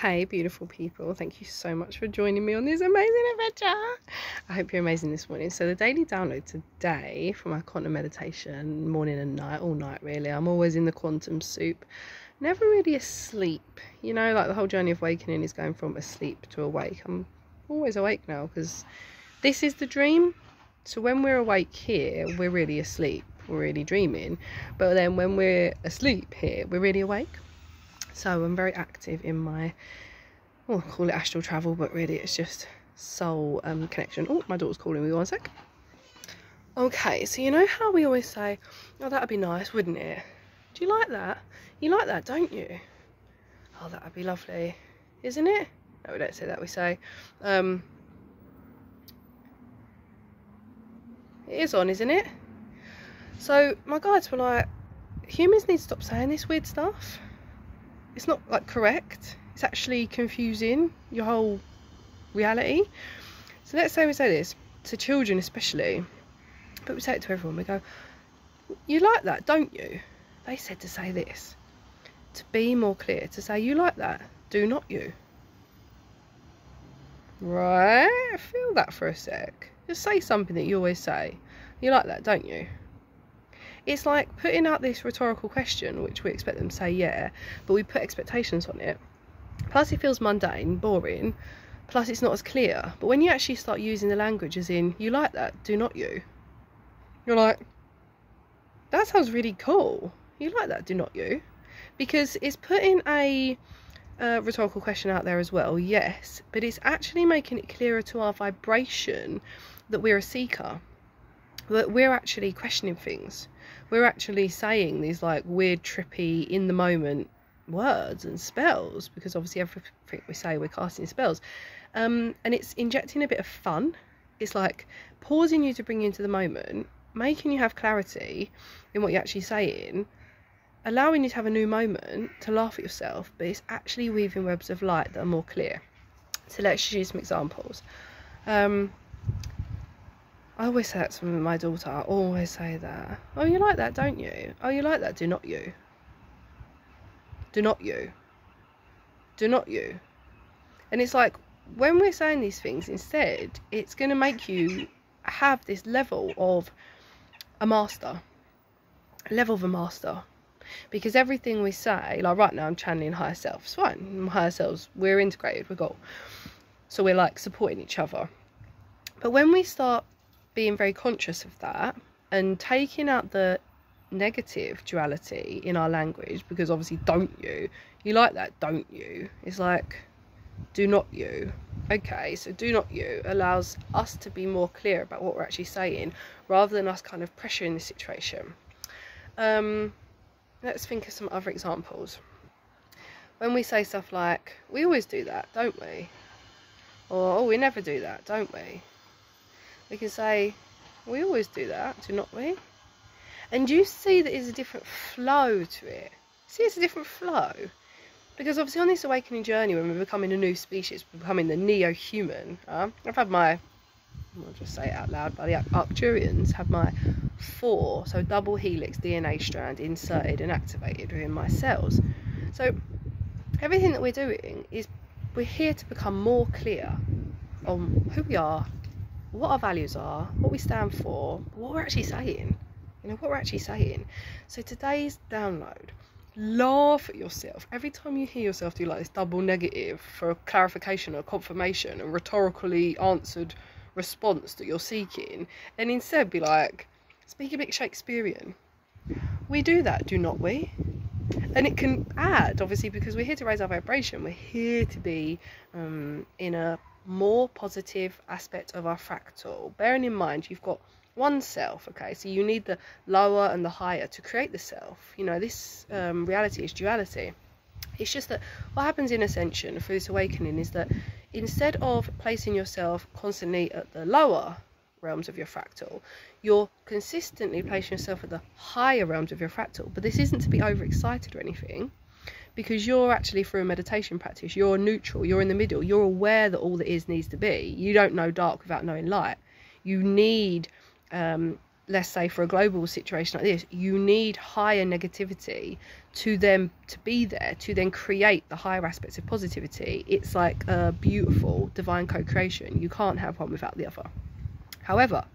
Hey beautiful people, thank you so much for joining me on this amazing adventure. I hope you're amazing this morning. So the daily download today for my quantum meditation, morning and night, all night really. I'm always in the quantum soup, never really asleep. You know, like the whole journey of awakening is going from asleep to awake. I'm always awake now because this is the dream. So when we're awake here, we're really asleep, we're really dreaming. But then when we're asleep here, we're really awake. So I'm very active in my, well, I'll call it astral travel, but really it's just soul connection. Oh, my daughter's calling me, one sec. Okay, so you know how we always say, oh, that'd be nice, wouldn't it? Do you like that? You like that, don't you? Oh, that'd be lovely, isn't it? No, we don't say that, we say, it is on, isn't it? So my guides were like, humans need to stop saying this weird stuff. It's not like correct, it's actually confusing your whole reality. So let's say we say this to children especially, but we say it to everyone. We go, you like that, don't you? They said to say this, to be more clear, to say you like that, do not you? Right, feel that for a sec. Just say something that you always say. You like that, don't you? It's like putting out this rhetorical question, which we expect them to say yeah, but we put expectations on it. Plus it feels mundane, boring, plus it's not as clear. But when you actually start using the language as in, you like that, do not you? You're like, that sounds really cool. You like that, do not you? Because it's putting a rhetorical question out there as well, yes, but it's actually making it clearer to our vibration that we're a seeker, that we're actually questioning things. We're actually saying these like weird, trippy, in the moment words and spells, because obviously everything we say we're casting spells, and it's injecting a bit of fun. It's like pausing you to bring you into the moment, making you have clarity in what you're actually saying, allowing you to have a new moment to laugh at yourself, but it's actually weaving webs of light that are more clear. So let's use some examples. I always say that to my daughter, I always say that. Oh, you like that, don't you? Oh, you like that, do not you? Do not you? Do not you? And it's like, when we're saying these things, instead, it's going to make you have this level of a master. A level of a master. Because everything we say, like right now I'm channeling higher self. It's fine, higher selves, we're integrated, we're goal. So we're like supporting each other. But when we start being very conscious of that and taking out the negative duality in our language, because obviously don't you like that, don't you? It's like, do not you? Okay, so do not you allows us to be more clear about what we're actually saying, rather than us kind of pressuring the situation. Let's think of some other examples. When we say stuff like, we always do that, don't we? Or, oh, we never do that, don't we? We can say, we always do that, do not we? And you see that there's a different flow to it. See, it's a different flow. Because obviously on this awakening journey, when we're becoming a new species, we're becoming the neo-human. I've had my, I'll just say it out loud, but the Arcturians have my 4, so double helix DNA strand inserted and activated within my cells. So everything that we're doing is, we're here to become more clear on who we are, what our values are, what we stand for, what we're actually saying. You know, what we're actually saying. So today's download, laugh at yourself. Every time you hear yourself do like this double negative for a clarification or confirmation, a rhetorically answered response that you're seeking, and instead be like, speak a bit Shakespearean. We do that, do not we? And it can add, obviously, because we're here to raise our vibration, we're here to be in a more positive aspect of our fractal. Bearing in mind you've got one self, okay, so you need the lower and the higher to create the self. You know, this reality is duality. It's just that what happens in ascension through this awakening is that instead of placing yourself constantly at the lower realms of your fractal, you're consistently placing yourself at the higher realms of your fractal. But this isn't to be overexcited or anything, because you're actually, through a meditation practice, you're neutral, you're in the middle, you're aware that all that is needs to be. You don't know dark without knowing light. You need let's say for a global situation like this, you need higher negativity to be there, to then create the higher aspects of positivity. It's like a beautiful divine co-creation. You can't have one without the other. However,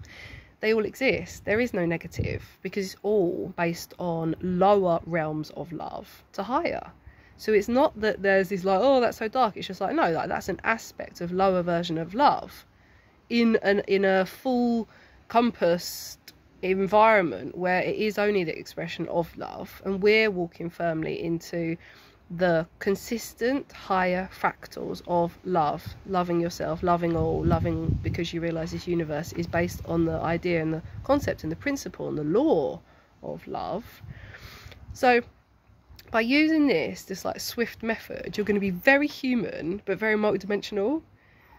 they all exist. There is no negative, because it's all based on lower realms of love to higher. So it's not that there's this like, oh, that's so dark. It's just like, no, like that's an aspect of lower version of love in a full compassed environment where it is only the expression of love, and we're walking firmly into the consistent higher fractals of love, loving yourself, loving all, loving because you realize this universe is based on the idea and the concept and the principle and the law of love. So by using this like swift method, you're going to be very human but very multidimensional,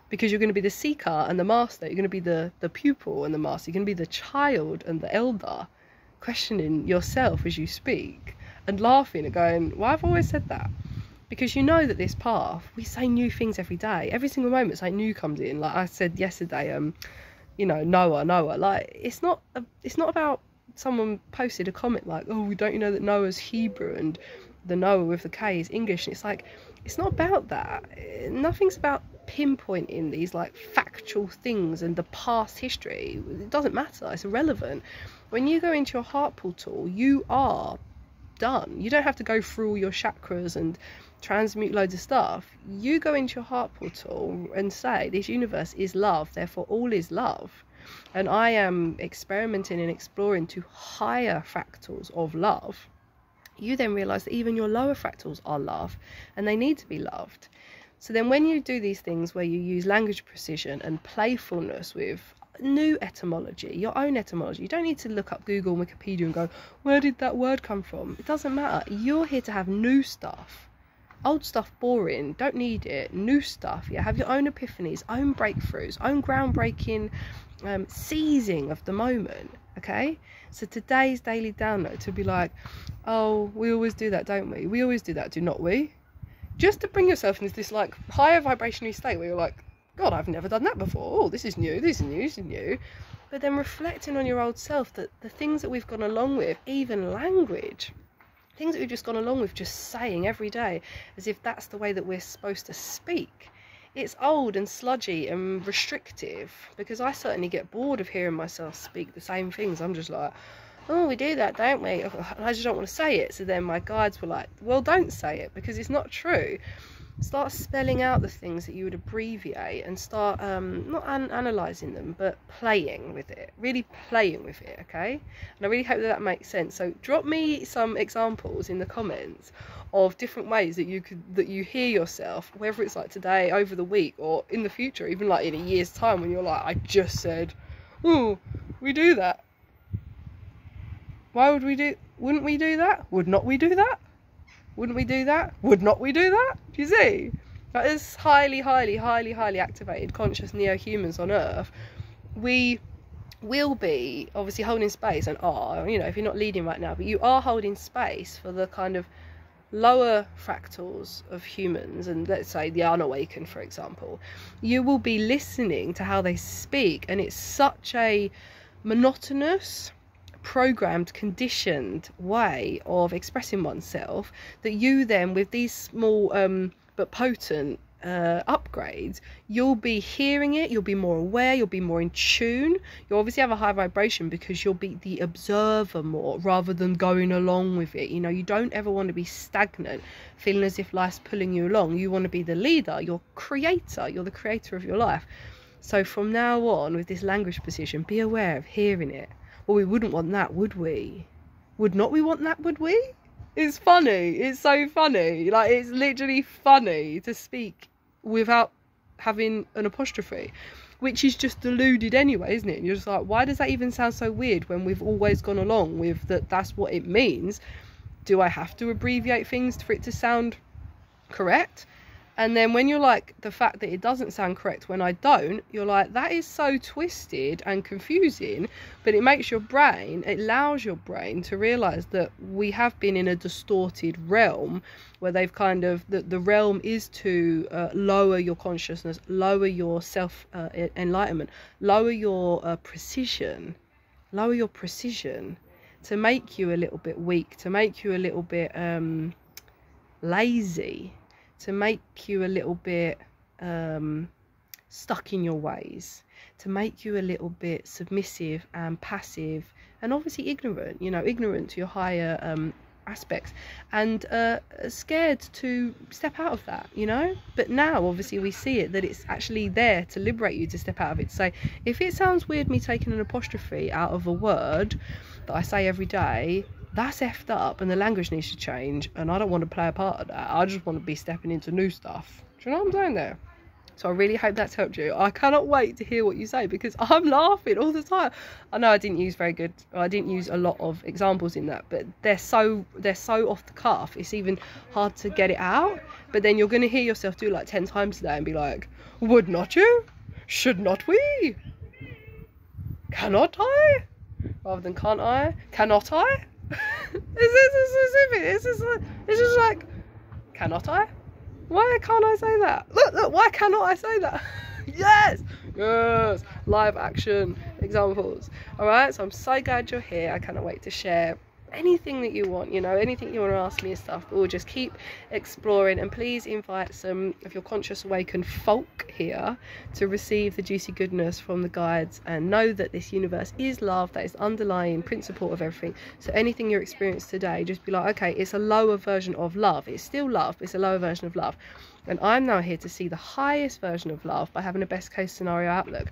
because you're going to be the seeker and the master. You're going to be the pupil and the master. You're going to be the child and the elder, questioning yourself as you speak and laughing and going, why have I always said that? Because you know that this path, we say new things every day. Every single moment something new comes in. Like I said yesterday, you know, Noah. Like, it's not about someone posted a comment like, oh, don't you know that Noah's Hebrew and the Noah with the K is English? And it's like, it's not about that. Nothing's about pinpointing these like factual things and the past history. It doesn't matter. It's irrelevant. When you go into your heart portal, you are done. You don't have to go through all your chakras and transmute loads of stuff. You go into your heart portal and say, this universe is love, therefore all is love. And I am experimenting and exploring to higher fractals of love. You then realize that even your lower fractals are love, and they need to be loved. So then when you do these things where you use language precision and playfulness with new etymology, your own etymology, you don't need to look up Google and Wikipedia and go, where did that word come from? It doesn't matter. You're here to have new stuff. Old stuff boring, don't need it. New stuff, yeah. Have your own epiphanies, own breakthroughs, own groundbreaking seizing of the moment, okay? So today's daily download to be like, oh, we always do that, don't we? We always do that, do not we? Just to bring yourself into this like higher vibrationary state where you're like, God, I've never done that before. Oh, this is new, this is new, this is new. But then reflecting on your old self, that the things that we've gone along with, even language, things that we've just gone along with just saying every day, as if that's the way that we're supposed to speak. It's old and sludgy and restrictive, because I certainly get bored of hearing myself speak the same things. I'm just like, oh, we do that, don't we? I just don't want to say it. So then my guides were like, well, don't say it, because it's not true. Start spelling out the things that you would abbreviate, and start not analysing them, but playing with it, really playing with it, okay? And I really hope that makes sense. So drop me some examples in the comments of different ways that you hear yourself, whether it's like today, over the week, or in the future, even like in a year's time, when you're like, I just said, oh, we do that. Wouldn't we do that? Would not we do that? Wouldn't we do that? Would not we do that? Do you see? That is highly, highly, highly, highly activated conscious neo-humans on Earth. We will be obviously holding space, and are, you know, if you're not leading right now, but you are holding space for the kind of lower fractals of humans, and let's say the unawakened, for example. You will be listening to how they speak, and it's such a monotonous, programmed, conditioned way of expressing oneself that you then, with these small but potent upgrades, you'll be hearing it, you'll be more aware, you'll be more in tune, you'll obviously have a high vibration because you'll be the observer more rather than going along with it. You know, you don't ever want to be stagnant, feeling as if life's pulling you along. You want to be the leader, you're creator, you're the creator of your life. So from now on, with this language precision, be aware of hearing it. Well, we wouldn't want that, would we? Would not we want that, would we? It's funny. It's so funny. Like, it's literally funny to speak without having an apostrophe, which is just deluded anyway, isn't it? And you're just like, why does that even sound so weird when we've always gone along with that? That's what it means. Do I have to abbreviate things for it to sound correct? And then when you're like, the fact that it doesn't sound correct when I don't, you're like, that is so twisted and confusing. But it makes your brain, it allows your brain to realise that we have been in a distorted realm where they've kind of, the realm is to lower your consciousness, lower your self enlightenment, lower your precision. lower your precision, to make you a little bit weak, to make you a little bit lazy, to make you a little bit stuck in your ways, to make you a little bit submissive and passive, and obviously ignorant, you know, ignorant to your higher aspects, and scared to step out of that, you know. But now obviously we see it, that it's actually there to liberate you to step out of it. So if it sounds weird me taking an apostrophe out of a word that I say every day, that's effed up, and the language needs to change, and I don't want to play a part of that. I just want to be stepping into new stuff. Do you know what I'm saying there? So I really hope that's helped you. I cannot wait to hear what you say, because I'm laughing all the time. I know I didn't use a lot of examples in that, but they're so off the cuff, it's even hard to get it out. But then you're going to hear yourself do like 10 times today and be like, would not you? Should not we? Cannot I? Rather than can't I? Cannot I? It's just like, cannot I? Why can't I say that? Look, why cannot I say that? Yes, live action examples. All right, so I'm so glad you're here. I cannot wait to share anything that you want, you know, anything you want to ask me and stuff. But we'll just keep exploring, and please invite some of your conscious awakened folk here to receive the juicy goodness from the guides, and know that this universe is love. That is the underlying principle of everything. So anything you're experiencing today, just be like, okay, it's a lower version of love. It's still love, but it's a lower version of love, and I'm now here to see the highest version of love by having a best case scenario outlook.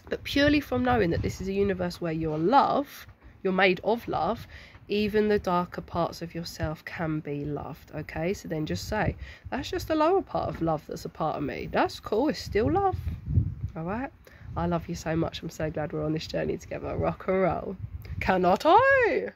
But purely from knowing that this is a universe where you're love, you're made of love, even the darker parts of yourself can be loved. Okay, so then just say, that's just a lower part of love that's a part of me. That's cool, it's still love. All right, I love you so much. I'm so glad we're on this journey together. Rock and roll. Cannot I?